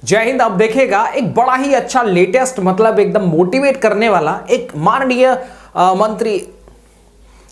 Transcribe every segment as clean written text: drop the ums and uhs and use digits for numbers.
जय हिंद। अब देखिएगा एक बड़ा ही अच्छा लेटेस्ट मतलब एकदम मोटिवेट करने वाला एक माननीय मंत्री,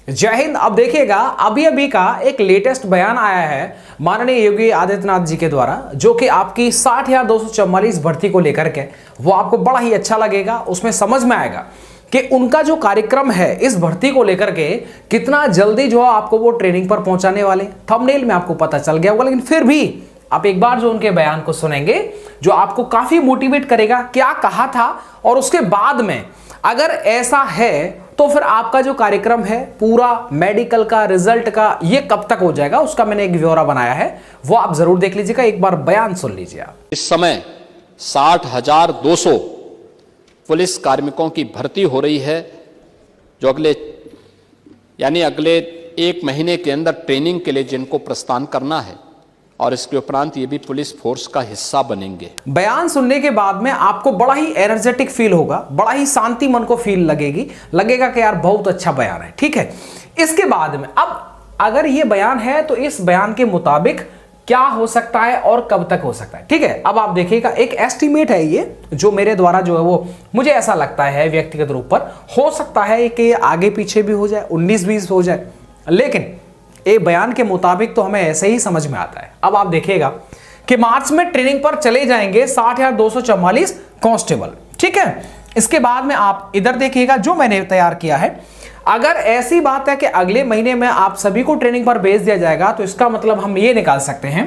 जय हिंद। अब देखिएगा अभी अभी का एक लेटेस्ट बयान आया है माननीय योगी आदित्यनाथ जी के द्वारा, जो कि आपकी 60,244 भर्ती को लेकर के वो आपको बड़ा ही अच्छा लगेगा। उसमें समझ में आएगा कि उनका जो कार्यक्रम है इस भर्ती को लेकर के कितना जल्दी जो आपको वो ट्रेनिंग पर पहुंचाने वाले। थंबनेल में आपको पता चल गया होगा, लेकिन फिर भी आप एक बार जो उनके बयान को सुनेंगे जो आपको काफी मोटिवेट करेगा क्या कहा था, और उसके बाद में अगर ऐसा है तो फिर आपका जो कार्यक्रम है पूरा मेडिकल का रिजल्ट का ये कब तक हो जाएगा, उसका मैंने एक ब्यौरा बनाया है, वो आप जरूर देख लीजिएगा। एक बार बयान सुन लीजिए आप। इस समय 60,200 पुलिस कार्मिकों की भर्ती हो रही है, जो अगले 1 महीने के अंदर ट्रेनिंग के लिए जिनको प्रस्थान करना है, और इसके उपरांत ये भी पुलिस फोर्स का हिस्सा बनेंगे। बयान सुनने के बाद में आपको बड़ा ही एनर्जेटिक फील होगा, बड़ा ही शांति मन को फील लगेगा कि यार बहुत अच्छा बयान है, ठीक है। इसके बाद में अब अगर ये बयान है तो इस बयान के मुताबिक क्या हो सकता है और कब तक हो सकता है, ठीक है। अब आप देखिएगा एक एस्टिमेट है ये जो मेरे द्वारा जो है वो मुझे ऐसा लगता है व्यक्तिगत रूप पर, हो सकता है कि आगे पीछे भी हो जाए, 19-20 हो जाए, लेकिन ये बयान के मुताबिक तो हमें ऐसे ही समझ में आता है। अब आप देखिएगा कि मार्च में ट्रेनिंग पर चले जाएंगे 60,244 कांस्टेबल, ठीक है। इसके बाद में आप इधर देखिएगा जो मैंने तैयार किया है, अगर ऐसी बात है कि अगले महीने में आप सभी को ट्रेनिंग पर भेज दिया जाएगा तो इसका मतलब हम ये निकाल सकते हैं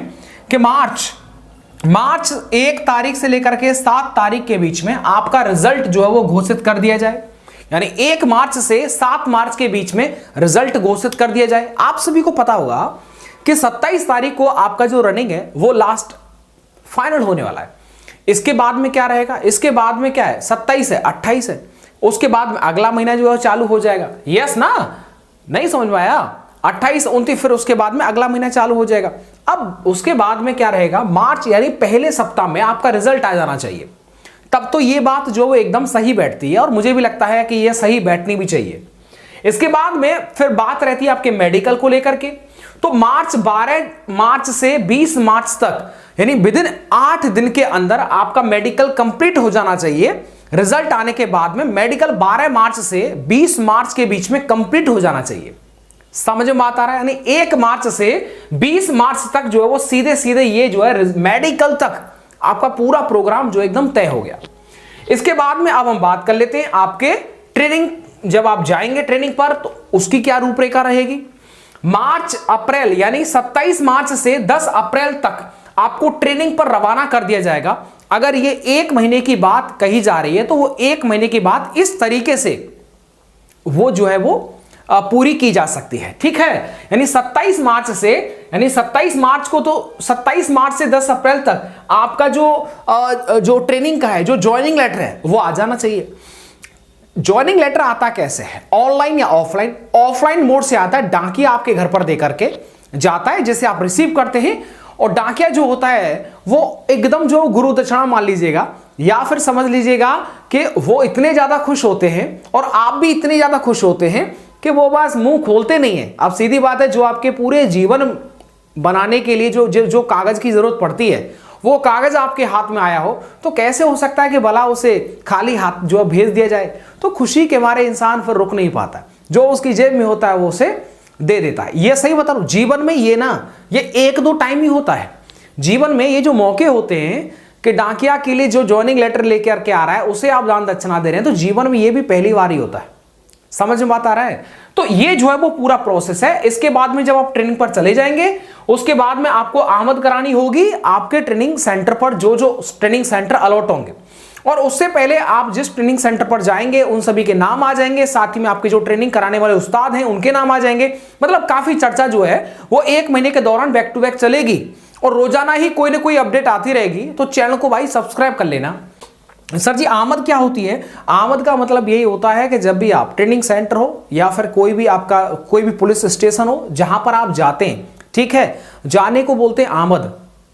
कि मार्च 1 तारीख से लेकर के 7 तारीख के बीच में आपका रिजल्ट जो है वो घोषित कर दिया जाए, यानी 1 मार्च से 7 मार्च के बीच में रिजल्ट घोषित कर दिया जाए। आप सभी को पता होगा कि 27 तारीख को आपका जो रनिंग है वो लास्ट फाइनल होने वाला है। इसके बाद में क्या रहेगा, इसके बाद में क्या है, 27 है, 28 है, उसके बाद में अगला महीना जो है चालू हो जाएगा। यस ना, नहीं समझ में आया, 28 29, फिर उसके बाद में अगला महीना चालू हो जाएगा। अब उसके बाद में क्या रहेगा, मार्च यानी पहले सप्ताह में आपका रिजल्ट आ जाना चाहिए। तब तो ये बात जो वो एकदम सही बैठती है, और मुझे भी लगता है कि ये सही बैठनी भी चाहिए। इसके बाद में फिर बात रहती है आपके मेडिकल को लेकर के, तो 12 मार्च से 20 मार्च तक यानी विदिन 8 दिन के अंदर आपका मेडिकल कंप्लीट हो जाना चाहिए। रिजल्ट आने के बाद में मेडिकल 12 मार्च से 20 मार्च के बीच में कंप्लीट हो जाना चाहिए। समझ में बात आ रहा है, यानी 1 मार्च से 20 मार्च तक जो है वो सीधे सीधे ये जो है मेडिकल तक आपका पूरा प्रोग्राम जो एकदम तय हो गया। इसके बाद में अब हम बात कर लेते हैं आपके ट्रेनिंग, जब आप जाएंगे ट्रेनिंग पर तो उसकी क्या रूपरेखा रहेगी। मार्च अप्रैल यानी 27 मार्च से 10 अप्रैल तक आपको ट्रेनिंग पर रवाना कर दिया जाएगा। अगर ये 1 महीने की बात कही जा रही है तो वो 1 महीने की बात इस तरीके से वो जो है वो पूरी की जा सकती है, ठीक है। यानी 27 मार्च से, यानी 27 मार्च को, तो 27 मार्च से 10 अप्रैल तक आपका जो ट्रेनिंग का है, जो ज्वाइनिंग लेटर है वो आ जाना चाहिए। ज्वाइनिंग लेटर आता कैसे है, ऑनलाइन या ऑफलाइन? ऑफलाइन मोड से आता है, डाकिया आपके घर पर दे करके जाता है, जिसे आप रिसीव करते हैं। और डाकिया जो होता है वो एकदम जो गुरु दक्षिणा मान लीजिएगा, या फिर समझ लीजिएगा कि वो इतने ज्यादा खुश होते हैं और आप भी इतने ज्यादा खुश होते हैं कि वो बस मुंह खोलते नहीं है। अब सीधी बात है, जो आपके पूरे जीवन बनाने के लिए जो कागज की जरूरत पड़ती है वो कागज आपके हाथ में आया हो, तो कैसे हो सकता है कि भला उसे खाली हाथ जो भेज दिया जाए। तो खुशी के मारे इंसान फिर रुक नहीं पाता, जो उसकी जेब में होता है वो उसे दे देता है। ये सही बता रहा हूं, जीवन में ये ना ये 1-2 टाइम ही होता है। जीवन में ये जो मौके होते हैं कि डाकिया के लिए जो ज्वाइनिंग लेटर लेकर के आ रहा है उसे आप दान दक्षिणा दे रहे हैं, तो जीवन में ये भी पहली बार ही होता है। समझ में बात आ रहा है? तो ये जो है वो पूरा प्रोसेस है। इसके बाद में जब आप ट्रेनिंग पर चले जाएंगे उसके बाद में आपको आमद करानी होगी आपके ट्रेनिंग सेंटर पर, जो ट्रेनिंग सेंटर अलॉट होंगे। और उससे पहले आप जिस ट्रेनिंग सेंटर पर जाएंगे उन सभी के नाम आ जाएंगे, साथ ही में आपके जो ट्रेनिंग कराने वाले उस्ताद हैं उनके नाम आ जाएंगे। मतलब काफी चर्चा जो है वो 1 महीने के दौरान बैक टू बैक चलेगी, और रोजाना ही कोई ना कोई अपडेट आती रहेगी। तो चैनल को भाई सब्सक्राइब कर लेना। सर जी आमद क्या होती है? आमद का मतलब यही होता है कि जब भी आप ट्रेनिंग सेंटर हो या फिर कोई भी पुलिस स्टेशन हो जहां पर आप जाते हैं, ठीक है, जाने को बोलते हैं आमद।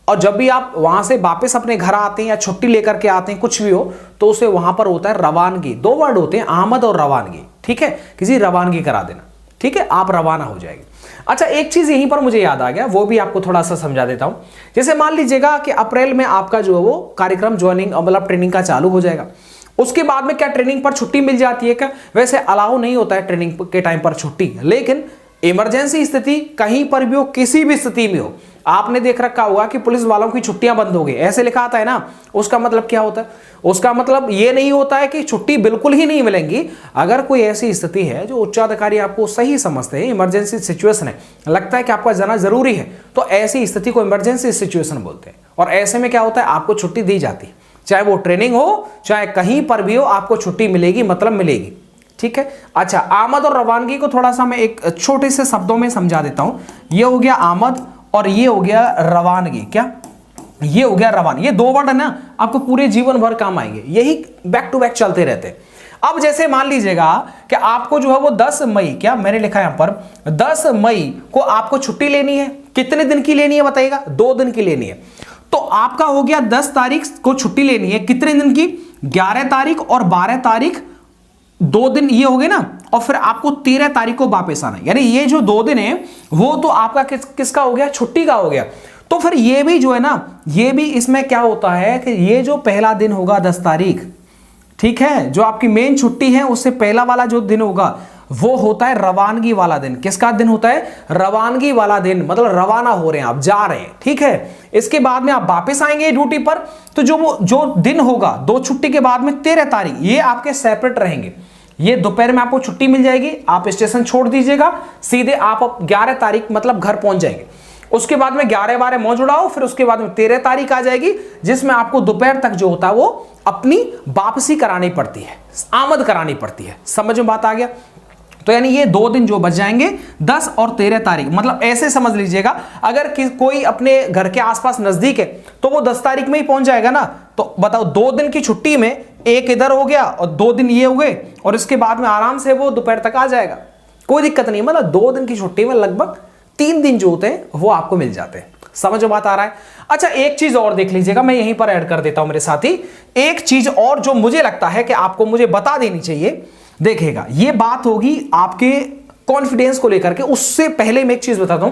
और जब भी आप वहां से वापस अपने घर आते हैं या छुट्टी लेकर के आते हैं, कुछ भी हो, तो उसे वहां पर होता है रवानगी। 2 वर्ड होते हैं, आमद और रवानगी, ठीक है। किसी रवानगी करा देना, ठीक है, आप रवाना हो जाएंगे। अच्छा, एक चीज यहीं पर मुझे याद आ गया, वो भी आपको थोड़ा सा समझा देता हूं। जैसे मान लीजिएगा कि अप्रैल में आपका जो है वो कार्यक्रम ज्वाइनिंग मतलब ट्रेनिंग का चालू हो जाएगा, उसके बाद में क्या ट्रेनिंग पर छुट्टी मिल जाती है क्या? वैसे अलाउ नहीं होता है ट्रेनिंग के टाइम पर छुट्टी, लेकिन इमरजेंसी स्थिति कहीं पर भी हो, किसी भी स्थिति में हो, आपने देख रखा होगा कि पुलिस वालों की छुट्टियां बंद हो गई, ऐसे लिखा आता है ना। उसका मतलब क्या होता है? उसका मतलब ये नहीं होता है कि छुट्टी बिल्कुल ही नहीं मिलेंगी। अगर कोई ऐसी स्थिति है जो उच्चाधिकारी आपको सही समझते हैं, इमरजेंसी सिचुएशन है, लगता है कि आपका जाना जरूरी है, तो ऐसी स्थिति को इमरजेंसी सिचुएशन बोलते हैं। और ऐसे में क्या होता है, आपको छुट्टी दी जाती है, चाहे वो ट्रेनिंग हो चाहे कहीं पर भी हो, आपको छुट्टी मिलेगी, मतलब मिलेगी। ठीक है। अच्छा, आमद और रवानगी को थोड़ा सा मैं एक छोटे से शब्दों में समझा देता हूं। ये हो गया आमद और ये हो गया रवानगी। क्या? ये हो गया रवान। ये दो वर्ड है ना, आपको पूरे जीवन भर काम आएंगे, यही बैक टू बैक चलते रहते हैं। अब जैसे मान लीजिएगा कि आपको जो है वो 10 मई, क्या मैंने लिखा है यहां पर, 10 मई को आपको छुट्टी लेनी है। कितने दिन की लेनी है बताइएगा? 2 दिन की लेनी है। तो आपका हो गया 10 तारीख को छुट्टी लेनी है, कितने दिन की? 11 तारीख और 12 तारीख, 2 दिन ये हो गए ना, और फिर आपको 13 तारीख को वापस आना है। यानी ये जो 2 दिन है वो तो आपका किसका हो गया? छुट्टी का हो गया। तो फिर ये भी जो है ना, ये भी इसमें क्या होता है कि ये जो पहला दिन होगा 10 तारीख, ठीक है, जो आपकी मेन छुट्टी है उससे पहला वाला जो दिन होगा वो होता है रवानगी वाला दिन। किसका दिन होता है? रवानगी वाला दिन, मतलब रवाना हो रहे हैं, आप जा रहे हैं। ठीक है। इसके बाद में आप वापस आएंगे ड्यूटी पर, तो जो दिन होगा 2 छुट्टी के बाद में 13 तारीख, ये आपके सेपरेट रहेंगे। ये दोपहर में आपको छुट्टी मिल जाएगी, आप स्टेशन छोड़ दीजिएगा, सीधे आप 11 तारीख मतलब घर पहुंच जाएंगे। उसके बाद में 11-12 मौज उड़ाओ, फिर उसके बाद में 13 तारीख आ जाएगी, जिसमें आपको दोपहर तक जो होता है वो अपनी वापसी करानी पड़ती है, आमद करानी पड़ती है। समझ में बात आ गया? तो यानी ये 2 दिन जो बच जाएंगे 10 और 13 तारीख, मतलब ऐसे समझ लीजिएगा, अगर कोई अपने घर के आसपास नजदीक है तो वो 10 तारीख में ही पहुंच जाएगा ना। तो बताओ, 2 दिन की छुट्टी में एक इधर हो गया और 2 दिन ये हो गए, और इसके बाद में आराम से वो दोपहर तक आ जाएगा, कोई दिक्कत नहीं। मतलब 2 दिन की छुट्टी में लगभग 3 दिन जो होते हैं वो आपको मिल जाते हैं। समझ में बात आ रहा है? अच्छा, एक चीज और देख लीजिएगा, मैं यहीं पर ऐड कर देता हूं मेरे साथी। एक चीज और जो मुझे लगता है कि आपको मुझे बता देनी चाहिए, देखिएगा, ये बात होगी आपके कॉन्फिडेंस को लेकर के। उससे पहले मैं एक चीज बताता हूं,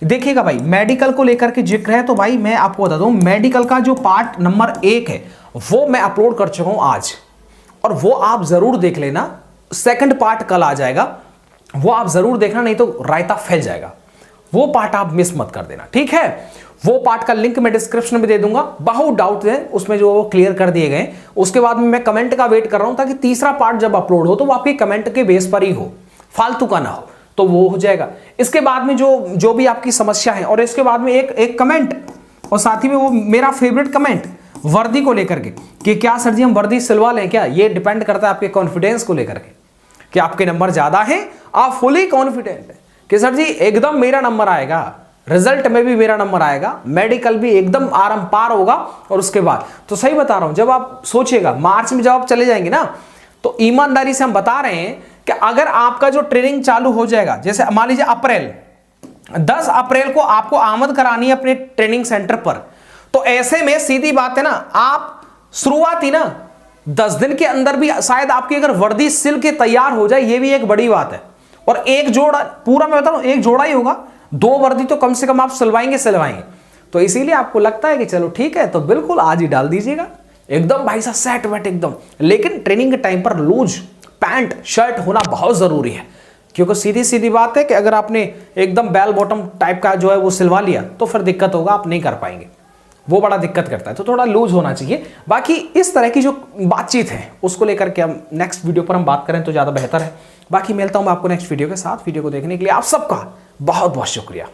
देखिएगा भाई, मेडिकल को लेकर के जिक्र है, तो भाई मैं आपको बताता हूं, मेडिकल का जो पार्ट नंबर 1 है वो मैं अपलोड कर चुका हूं आज, और वो आप जरूर देख लेना। सेकंड पार्ट कल आ जाएगा, वो आप जरूर देखना, नहीं तो रायता फैल जाएगा। वो पार्ट आप मिस मत कर देना, ठीक है। वो पार्ट का लिंक मैं डिस्क्रिप्शन में दे दूंगा। बहुत डाउट है उसमें जो वो क्लियर कर दिए गए। उसके बाद में मैं कमेंट का वेट कर रहा हूं, ताकि तीसरा पार्ट जब अपलोड हो तो वो आपके कमेंट के बेस पर ही हो, फालतू का ना हो, तो वो हो जाएगा। इसके बाद में जो भी आपकी समस्या है, और इसके बाद में एक कमेंट, और साथ ही में वो मेरा फेवरेट कमेंट वर्दी को लेकर के, कि क्या सर जी हम वर्दी सिलवा लें क्या? ये डिपेंड करता है आपके कॉन्फिडेंस को लेकर के, कि आपके नंबर ज्यादा हैं, आप फुली कॉन्फिडेंट है कि सर जी एकदम मेरा नंबर आएगा, रिजल्ट में भी मेरा नंबर आएगा, मेडिकल भी एकदम आराम पार होगा। और उसके बाद तो सही बता रहा हूं, जब आप सोचिएगा मार्च में जब आप चले जाएंगे ना, तो ईमानदारी से हम बता रहे हैं कि अगर आपका जो ट्रेनिंग चालू हो जाएगा, जैसे मान लीजिए अप्रैल 10 अप्रैल को आपको आमद करानी है अपने ट्रेनिंग सेंटर पर, तो ऐसे में सीधी बात है ना, आप शुरुआती ना 10 दिन के अंदर भी शायद आपकी अगर वर्दी सिल के तैयार हो जाए, ये भी एक बड़ी बात है। और एक जोड़ा पूरा, मैं बता रहा हूं, एक जोड़ा ही होगा, 2 वर्दी तो कम से कम आप सिलवाएंगे। तो इसीलिए आपको लगता है कि चलो ठीक है, तो बिल्कुल आज ही डाल दीजिएगा, एकदम भाई साहब सेट वेट एकदम। लेकिन ट्रेनिंग के टाइम पर लूज पैंट शर्ट होना बहुत जरूरी है, क्योंकि सीधी सीधी बात है कि अगर आपने एकदम बेल बॉटम टाइप का जो है वो सिलवा लिया तो फिर दिक्कत होगा, आप नहीं कर पाएंगे, वो बड़ा दिक्कत करता है। तो थोड़ा लूज होना चाहिए। बाकी इस तरह की जो बातचीत है उसको लेकर के हम नेक्स्ट वीडियो पर हम बात करें तो ज़्यादा बेहतर है। बाकी मिलता हूं मैं आपको नेक्स्ट वीडियो के साथ। वीडियो को देखने के लिए आप सबका बहुत बहुत शुक्रिया।